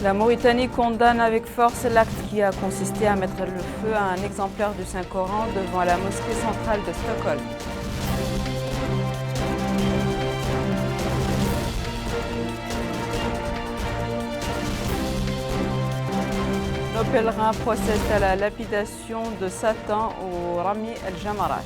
La Mauritanie condamne avec force l'acte qui a consisté à mettre le feu à un exemplaire du Saint-Coran devant la mosquée centrale de Stockholm. Nos pèlerins procèdent à la lapidation de Satan au Rami el-Jamarat.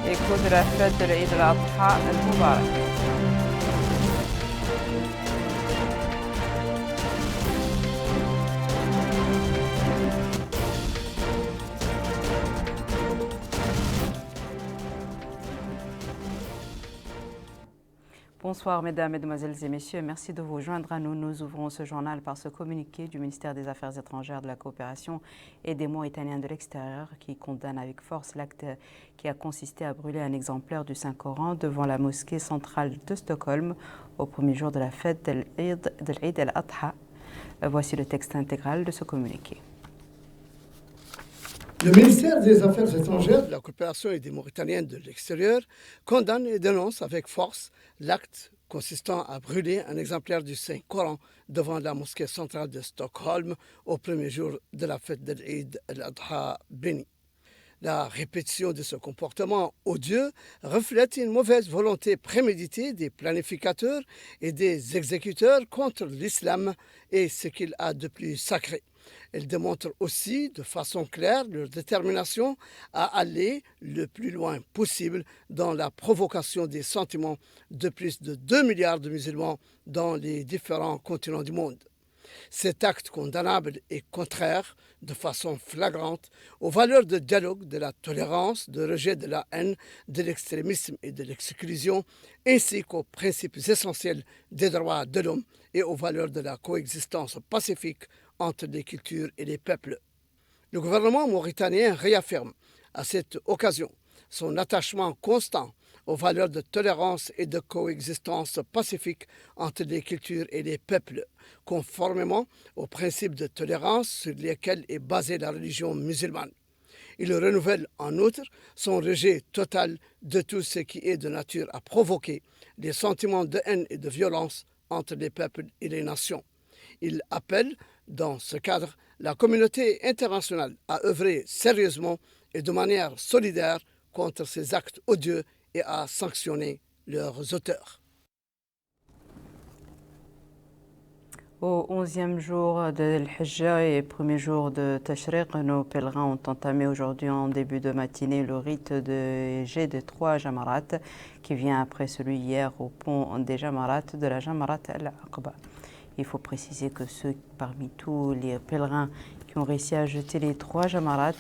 Écho de la fête de l'Eid al-Adha al-Mubarak. Bonsoir mesdames, mesdemoiselles et messieurs, merci de vous joindre à nous. Nous ouvrons ce journal par ce communiqué du ministère des Affaires étrangères, de la coopération et des Mauritaniens de l'extérieur qui condamne avec force l'acte qui a consisté à brûler un exemplaire du Saint-Coran devant la mosquée centrale de Stockholm au premier jour de la fête de l'Eid al-Adha. Voici le texte intégral de ce communiqué. Le ministère des Affaires étrangères, de la coopération et des Mauritaniens de l'extérieur condamne et dénonce avec force l'acte consistant à brûler un exemplaire du Saint-Coran devant la mosquée centrale de Stockholm au premier jour de la fête de l'Eid al-Adha béni. La répétition de ce comportement odieux reflète une mauvaise volonté préméditée des planificateurs et des exécuteurs contre l'islam et ce qu'il a de plus sacré. Elle démontre aussi de façon claire leur détermination à aller le plus loin possible dans la provocation des sentiments de plus de 2 milliards de musulmans dans les différents continents du monde. Cet acte condamnable est contraire de façon flagrante aux valeurs de dialogue, de la tolérance, de rejet de la haine, de l'extrémisme et de l'exclusion, ainsi qu'aux principes essentiels des droits de l'homme et aux valeurs de la coexistence pacifique entre les cultures et les peuples. Le gouvernement mauritanien réaffirme à cette occasion son attachement constant aux valeurs de tolérance et de coexistence pacifique entre les cultures et les peuples, conformément aux principes de tolérance sur lesquels est basée la religion musulmane. Il renouvelle en outre son rejet total de tout ce qui est de nature à provoquer des sentiments de haine et de violence entre les peuples et les nations. Il appelle, dans ce cadre, la communauté internationale à œuvrer sérieusement et de manière solidaire contre ces actes odieux et à sanctionner leurs auteurs. Au 11e jour de l'Hijja et premier jour de Tashriq, nos pèlerins ont entamé aujourd'hui en début de matinée le rite de jet de 3 Jamarat qui vient après celui hier au pont des Jamarat de la Jamarat al-Aqba. Il faut préciser que ceux parmi tous les pèlerins qui ont réussi à jeter les 3 Jamarat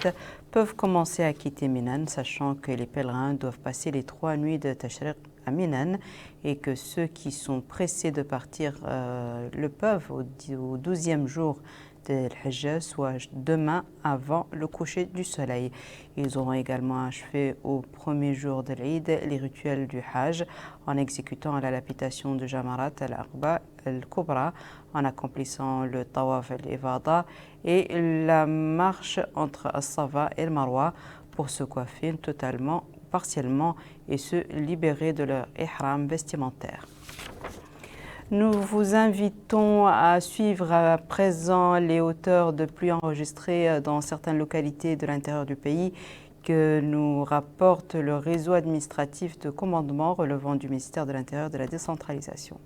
peuvent commencer à quitter Minan, sachant que les pèlerins doivent passer les 3 nuits de Tashriq à Minan et que ceux qui sont pressés de partir le peuvent au 12e jour de l'Hijja, soit demain avant le coucher du soleil. Ils auront également achevé au premier jour de l'Eid les rituels du Hajj en exécutant la lapidation de Jamarat al-Aqba al-Kubra, en accomplissant le Tawaf al-Ifada et la marche entre As-Safa et le Marwa pour se coiffer totalement, partiellement et se libérer de leur ihram vestimentaire. Nous vous invitons à suivre à présent les hauteurs de pluie enregistrées dans certaines localités de l'intérieur du pays que nous rapporte le réseau administratif de commandement relevant du ministère de l'Intérieur et de la décentralisation.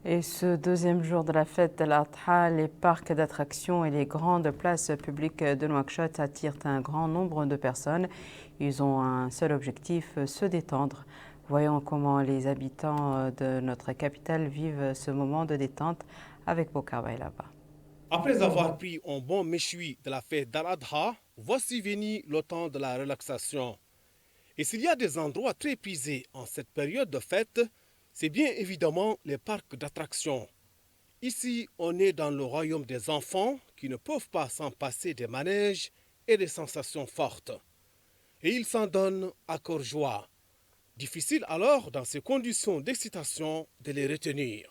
Et ce deuxième jour de la fête de l'Adha, les parcs d'attractions et les grandes places publiques de Nouakchott attirent un grand nombre de personnes. Ils ont un seul objectif, se détendre. Voyons comment les habitants de notre capitale vivent ce moment de détente avec Bokar Bailaba. Après avoir pris un bon méchoui de la fête d'Al-Adha, voici venu le temps de la relaxation. Et s'il y a des endroits très prisés en cette période de fête, c'est bien évidemment les parcs d'attractions. Ici, on est dans le royaume des enfants qui ne peuvent pas s'en passer des manèges et des sensations fortes. Et ils s'en donnent à cœur joie. Difficile alors, dans ces conditions d'excitation, de les retenir.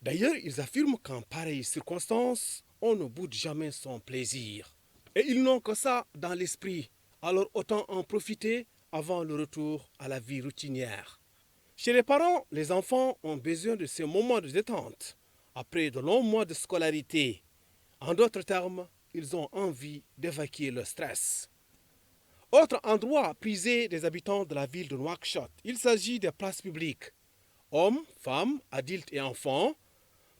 D'ailleurs, ils affirment qu'en pareilles circonstances, on ne boude jamais son plaisir. Et ils n'ont que ça dans l'esprit, alors autant en profiter avant le retour à la vie routinière. Chez les parents, les enfants ont besoin de ces moments de détente après de longs mois de scolarité. En d'autres termes, ils ont envie d'évacuer le stress. Autre endroit prisé des habitants de la ville de Nouakchott, il s'agit des places publiques. Hommes, femmes, adultes et enfants,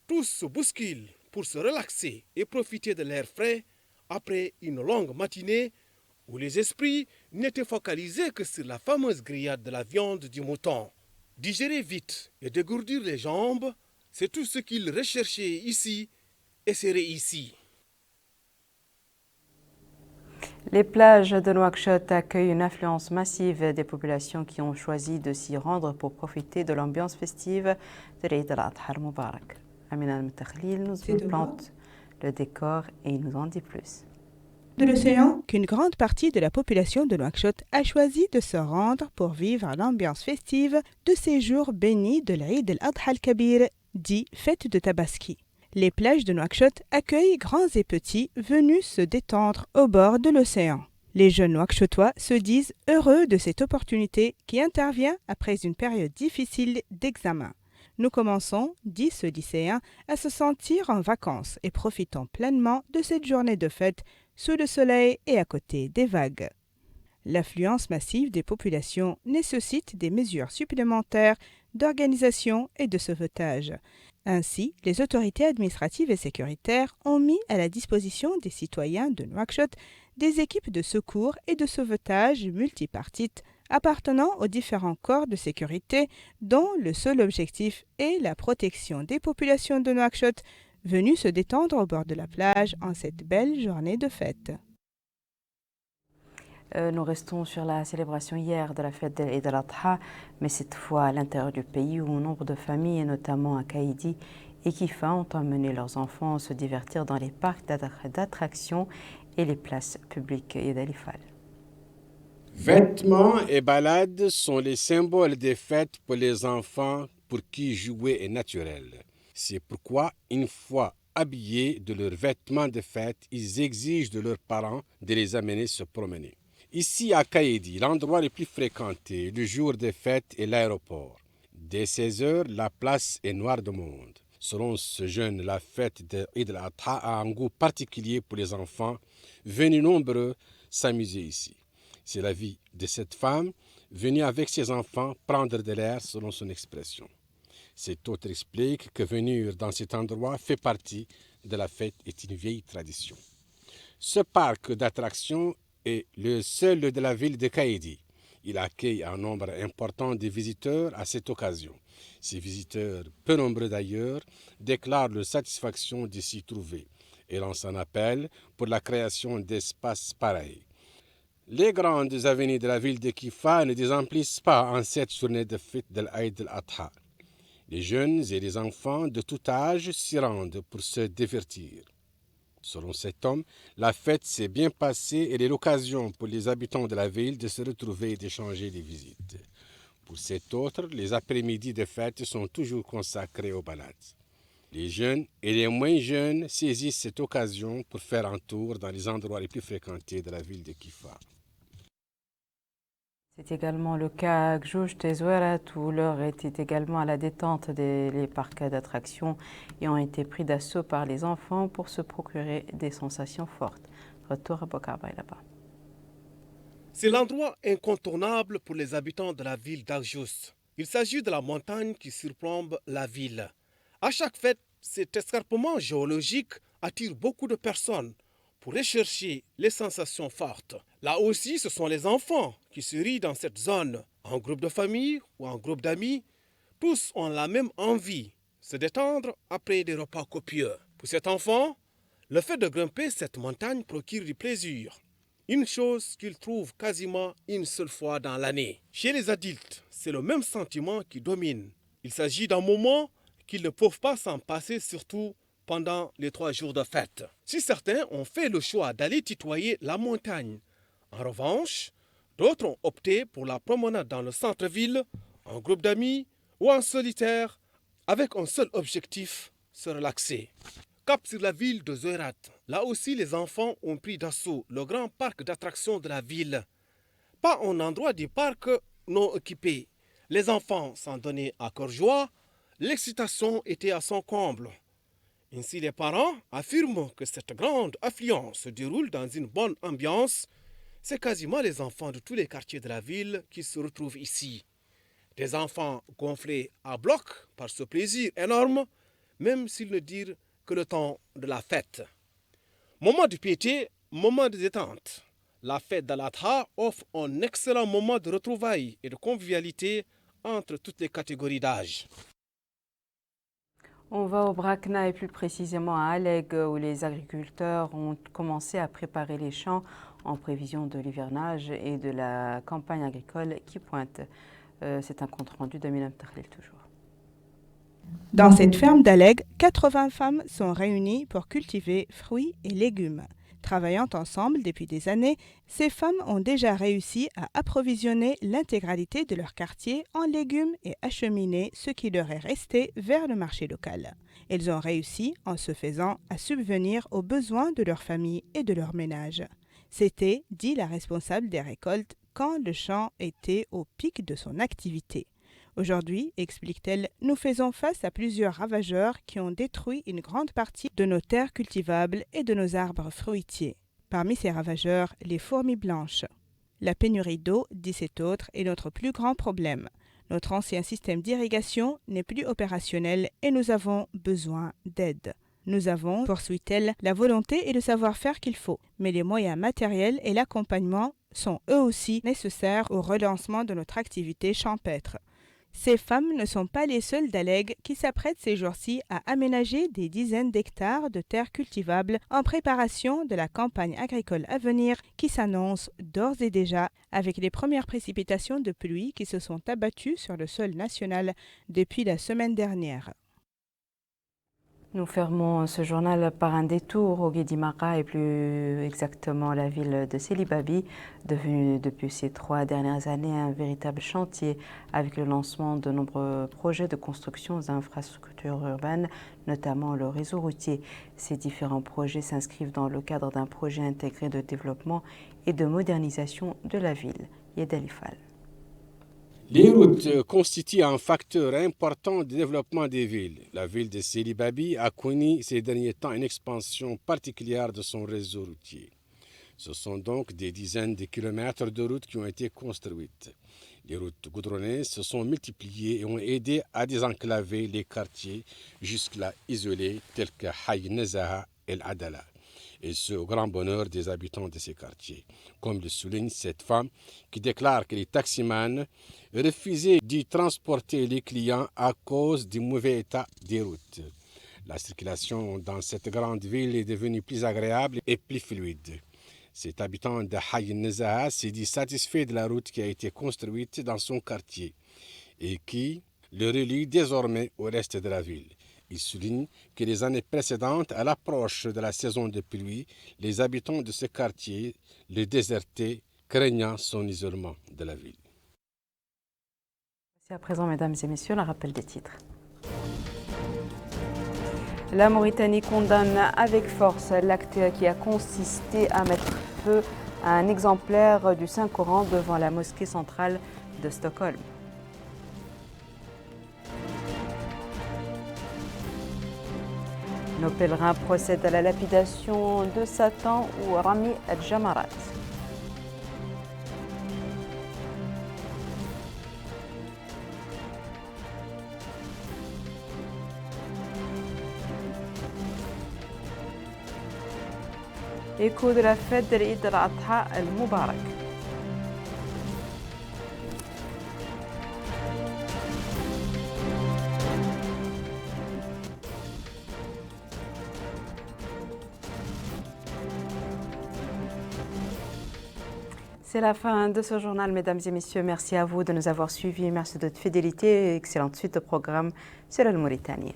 tous se bousculent pour se relaxer et profiter de l'air frais après une longue matinée où les esprits n'étaient focalisés que sur la fameuse grillade de la viande du mouton. Digérer vite et dégourdir les jambes, c'est tout ce qu'ils recherchaient ici et serait ici. Les plages de Nouakchott accueillent une affluence massive des populations qui ont choisi de s'y rendre pour profiter de l'ambiance festive de l'Eid al-Adha al-Mubarak. Amina al-Mtakhlil nous plante le décor et il nous en dit plus. De l'océan qu'une grande partie de la population de Nouakchott a choisi de se rendre pour vivre l'ambiance festive de ces jours bénis de l'Eid al-Adha al-Kabir, dit fête de Tabaski. Les plages de Nouakchott accueillent grands et petits venus se détendre au bord de l'océan. Les jeunes Nouakchottois se disent heureux de cette opportunité qui intervient après une période difficile d'examen. Nous commençons, dit ce lycéen, à se sentir en vacances et profitons pleinement de cette journée de fête sous le soleil et à côté des vagues. L'affluence massive des populations nécessite des mesures supplémentaires d'organisation et de sauvetage. Ainsi, les autorités administratives et sécuritaires ont mis à la disposition des citoyens de Nouakchott des équipes de secours et de sauvetage multipartites appartenant aux différents corps de sécurité dont le seul objectif est la protection des populations de Nouakchott venues se détendre au bord de la plage en cette belle journée de fête. Nous restons sur la célébration hier de la fête d'Eid al-Adha, mais cette fois à l'intérieur du pays où nombre de familles, et notamment à Kaïdi et Kifa, ont emmené leurs enfants se divertir dans les parcs d'attractions et les places publiques. Eid al-Ifal. Vêtements et balades sont les symboles des fêtes pour les enfants pour qui jouer est naturel. C'est pourquoi, une fois habillés de leurs vêtements de fête, ils exigent de leurs parents de les amener se promener. Ici à Kaïdi, l'endroit le plus fréquenté le jour des fêtes est l'aéroport. Dès 16h, la place est noire de monde. Selon ce jeune, la fête d'Eid al-Adha a un goût particulier pour les enfants, venus nombreux s'amuser ici. C'est la vie de cette femme, venue avec ses enfants prendre de l'air selon son expression. Cet autre explique que venir dans cet endroit fait partie de la fête et est une vieille tradition. Ce parc d'attractions est le seul de la ville de Kaïdi. Il accueille un nombre important de visiteurs à cette occasion. Ces visiteurs, peu nombreux d'ailleurs, déclarent leur satisfaction de s'y trouver et lancent un appel pour la création d'espaces pareils. Les grandes avenues de la ville de Kifa ne désemplissent pas en cette journée de fête de l'Aïd al-Adha. Les jeunes et les enfants de tout âge s'y rendent pour se divertir. Selon cet homme, la fête s'est bien passée et est l'occasion pour les habitants de la ville de se retrouver et d'échanger des visites. Pour cet autre, les après-midi de fête sont toujours consacrés aux balades. Les jeunes et les moins jeunes saisissent cette occasion pour faire un tour dans les endroits les plus fréquentés de la ville de Kifa. C'est également le cas à Gjouj Tezouerat où l'heure était également à la détente des parcs d'attractions et ont été pris d'assaut par les enfants pour se procurer des sensations fortes. Retour à Bokarbaï là-bas. C'est l'endroit incontournable pour les habitants de la ville d'Agjous. Il s'agit de la montagne qui surplombe la ville. À chaque fête, cet escarpement géologique attire beaucoup de personnes pour rechercher les sensations fortes. Là aussi, ce sont les enfants qui se rient dans cette zone, en groupe de famille ou en groupe d'amis. Tous ont la même envie, se détendre après des repas copieux. Pour cet enfant, le fait de grimper cette montagne procure du plaisir, une chose qu'il trouve quasiment une seule fois dans l'année. Chez les adultes, c'est le même sentiment qui domine. Il s'agit d'un moment qu'ils ne peuvent pas s'en passer, surtout pendant les 3 jours de fête. Si certains ont fait le choix d'aller tutoyer la montagne, en revanche, d'autres ont opté pour la promenade dans le centre-ville, en groupe d'amis ou en solitaire, avec un seul objectif, se relaxer. Cap sur la ville de Zoirat. Là aussi, les enfants ont pris d'assaut le grand parc d'attractions de la ville. Pas un endroit du parc non équipé. Les enfants s'en donnaient à cœur joie. L'excitation était à son comble. Ainsi, les parents affirment que cette grande affluence se déroule dans une bonne ambiance. C'est quasiment les enfants de tous les quartiers de la ville qui se retrouvent ici. Des enfants gonflés à bloc par ce plaisir énorme, même s'ils ne dirent que le temps de la fête. Moment de piété, moment de détente. La fête d'Al-Adha offre un excellent moment de retrouvailles et de convivialité entre toutes les catégories d'âge. On va au Brakna et plus précisément à Aleg où les agriculteurs ont commencé à préparer les champs en prévision de l'hivernage et de la campagne agricole qui pointe. C'est un compte rendu d'Amina Mtakhlil toujours. Dans cette ferme d'Aleg, 80 femmes sont réunies pour cultiver fruits et légumes. Travaillant ensemble depuis des années, ces femmes ont déjà réussi à approvisionner l'intégralité de leur quartier en légumes et acheminer ce qui leur est resté vers le marché local. Elles ont réussi, en ce faisant, à subvenir aux besoins de leur famille et de leur ménage. C'était, dit la responsable des récoltes, quand le champ était au pic de son activité. Aujourd'hui, explique-t-elle, nous faisons face à plusieurs ravageurs qui ont détruit une grande partie de nos terres cultivables et de nos arbres fruitiers. Parmi ces ravageurs, les fourmis blanches. La pénurie d'eau, dit cet autre, est notre plus grand problème. Notre ancien système d'irrigation n'est plus opérationnel et nous avons besoin d'aide. Nous avons, poursuit-elle, la volonté et le savoir-faire qu'il faut, mais les moyens matériels et l'accompagnement sont eux aussi nécessaires au relancement de notre activité champêtre. Ces femmes ne sont pas les seules d'Aleg qui s'apprêtent ces jours-ci à aménager des dizaines d'hectares de terres cultivables en préparation de la campagne agricole à venir qui s'annonce d'ores et déjà avec les premières précipitations de pluie qui se sont abattues sur le sol national depuis la semaine dernière. Nous fermons ce journal par un détour au Guédimara et plus exactement la ville de Sélibabi, devenue depuis ces 3 dernières années un véritable chantier avec le lancement de nombreux projets de construction d'infrastructures urbaines, notamment le réseau routier. Ces différents projets s'inscrivent dans le cadre d'un projet intégré de développement et de modernisation de la ville. Yedalifal. Les routes constituent un facteur important de développement des villes. La ville de Sélibabi a connu ces derniers temps une expansion particulière de son réseau routier. Ce sont donc des dizaines de kilomètres de routes qui ont été construites. Les routes goudronnées se sont multipliées et ont aidé à désenclaver les quartiers jusque-là isolés tels que Haï Nezaha et l'Adala. Et ce au grand bonheur des habitants de ces quartiers. Comme le souligne cette femme qui déclare que les taximans refusaient d'y transporter les clients à cause du mauvais état des routes. La circulation dans cette grande ville est devenue plus agréable et plus fluide. Cet habitant de Haï Nezaha s'est dit satisfait de la route qui a été construite dans son quartier et qui le relie désormais au reste de la ville. Il souligne que les années précédentes, à l'approche de la saison de pluie, les habitants de ce quartier le désertaient, craignant son isolement de la ville. C'est à présent, mesdames et messieurs, le rappel des titres. La Mauritanie condamne avec force l'acte qui a consisté à mettre feu à un exemplaire du Saint-Coran devant la mosquée centrale de Stockholm. Nos pèlerins procèdent à la lapidation de Satan ou Rami al-Jamarat. Écho de la fête de l'Eid al-Adha al-Mubarak. C'est la fin de ce journal, mesdames et messieurs. Merci à vous de nous avoir suivis. Merci de votre fidélité et excellente suite de programme sur Al Mauritanie.